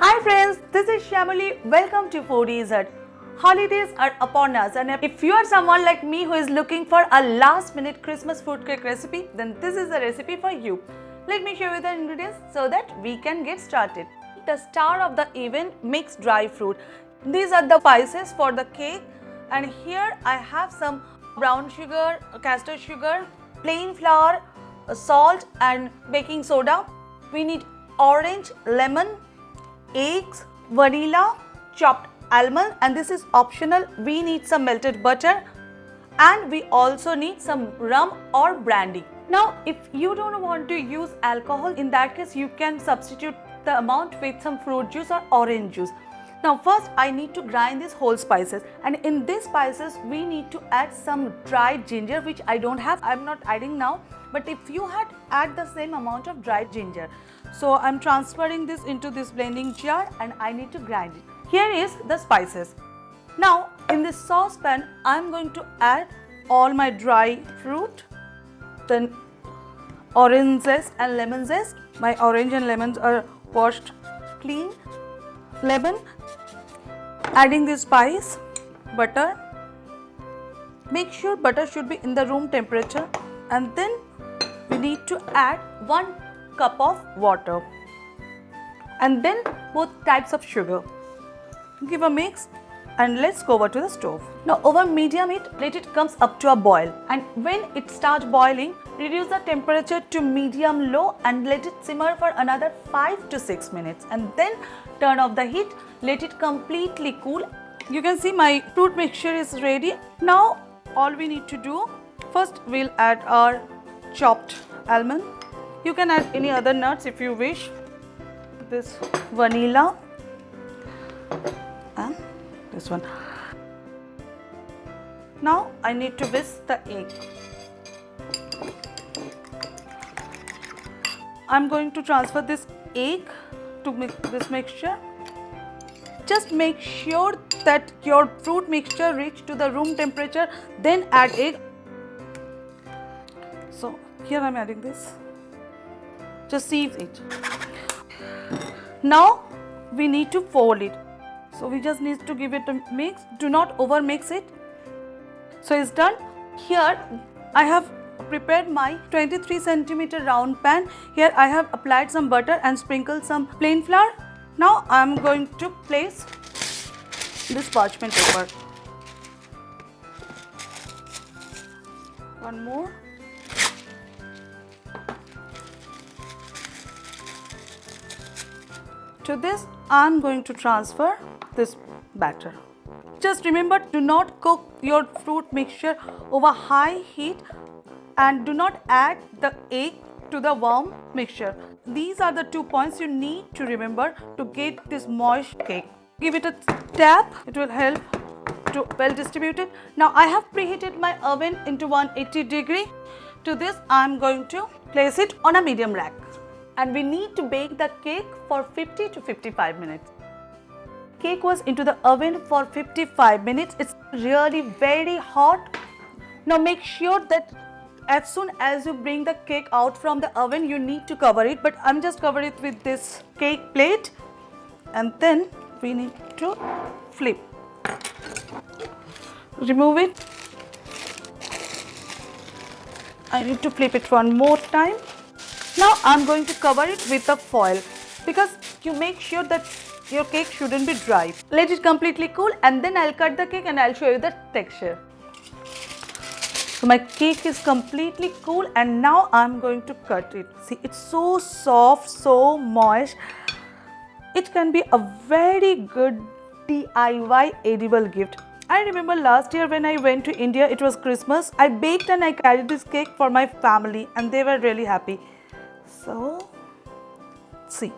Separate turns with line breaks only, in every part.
Hi friends, this is Shyamali. Welcome to Foodie. Holidays are upon us, and if you are someone like me who is looking for a last minute Christmas fruitcake recipe, then this is the recipe for you. Let me show you the ingredients so that we can get started. The star of the event, mixed dry fruit. These are the spices for the cake, and here I have some brown sugar, castor sugar, plain flour, salt and baking soda. We need orange, lemon, eggs, vanilla, chopped almond, and this is optional. We need some melted butter and we also need some rum or brandy. Now if you don't want to use alcohol, in that case you can substitute the amount with some fruit juice or orange juice. Now first I need to grind these whole spices, and in these spices we need to add some dried ginger, which I don't have. I'm not adding now, but if you had add the same amount of dried ginger. So I'm transferring this into this blending jar and I need to grind it. Here is the spices. Now in this saucepan I'm going to add all my dry fruit, then orange zest and lemon zest. My orange and lemons are washed clean. Lemon, adding this spice, butter. Make sure butter should be in the room temperature, and then we need to add 1 cup of water and then both types of sugar. Give a mix and let's go over to the stove. Now over medium heat, let it comes up to a boil, and when it starts boiling, reduce the temperature to medium low and let it simmer for another 5 to 6 minutes, and then turn off the heat, let it completely cool. You can see my fruit mixture is ready. Now all we need to do, first we'll add our chopped almond. You can add any other nuts if you wish. This vanilla and this one. Now I need to whisk the egg. I'm going to transfer this egg to mix this mixture. Just make sure that your fruit mixture reach to the room temperature, then add egg. So here I'm adding this. Just sieve it. Now we need to fold it. So we just need to give it a mix. Do not over mix it. So it's done. Here I have prepared my 23 centimeter round pan. Here I have applied some butter and sprinkled some plain flour. Now I am going to place this parchment paper. One more. To this I am going to transfer this batter. Just remember, do not cook your fruit mixture over high heat and do not add the egg to the warm mixture. These are the 2 points you need to remember to get this moist cake. Give it a tap, it will help to well distribute it. Now I have preheated my oven into 180 degree. To this I am going to place it on a medium rack, and we need to bake the cake for 50 to 55 minutes. Cake was into the oven for 55 minutes. It's really very hot. Now make sure that as soon as you bring the cake out from the oven, you need to cover it, but I'm just covering it with this cake plate, and then we need to flip. Remove it. I need to flip it one more time. Now I'm going to cover it with a foil, because you make sure that your cake shouldn't be dry. Let it completely cool, and then I'll cut the cake and I'll show you the texture. So my cake is completely cool, and now I'm going to cut it. See, it's so soft, so moist. It can be a very good DIY edible gift. I remember last year when I went to India, it was Christmas. I baked and I carried this cake for my family, and they were really happy. So, see,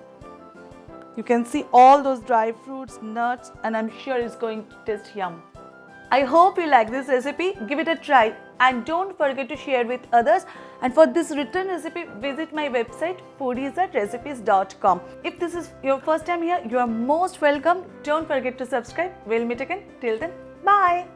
you can see all those dry fruits, nuts, and I'm sure it's going to taste yum. I hope you like this recipe. Give it a try and don't forget to share with others. And for this written recipe, visit my website foodiesrecipes.com. If this is your first time here, you are most welcome. Don't forget to subscribe. We'll meet again. Till then, bye.